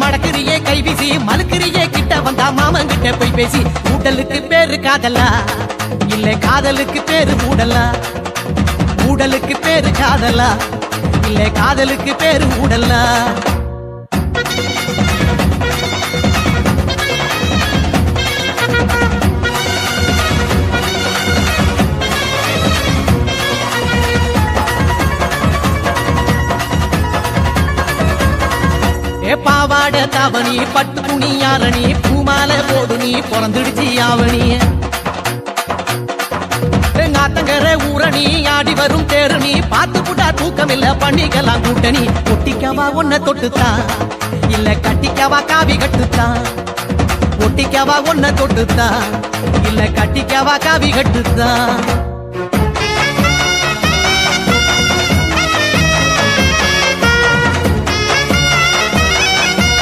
மடக்கிறியே கைவிசி மலுக்கிறியே கிட்ட வந்தா மாமன் கிட்ட போய் பேசி ஊடலுக்கு பேரு காதலா இல்ல காதலுக்கு பேரு ஊடலா ஊடலுக்கு பேரு காதலா இல்ல காதலுக்கு பேரு ஊடலா பாவாட தாவணி பட்டு துணி யாரணி பூமால போடு நீ பிறந்துடுச்சு ஆவணி ஆத்தங்கர ஊரணி ஆடி வரும் தேரணி பார்த்து புட்டா தூக்கம் இல்ல பண்ணிக்கலாம் கூட்டணி ஒட்டிக்கவா ஒன்ன தொட்டுத்தான் இல்ல கட்டிக்கவா காவி கட்டுத்தான் ஒட்டிக்கவா ஒன்ன தொட்டுத்தான் இல்ல கட்டிக்கவா காவி கட்டுத்தான்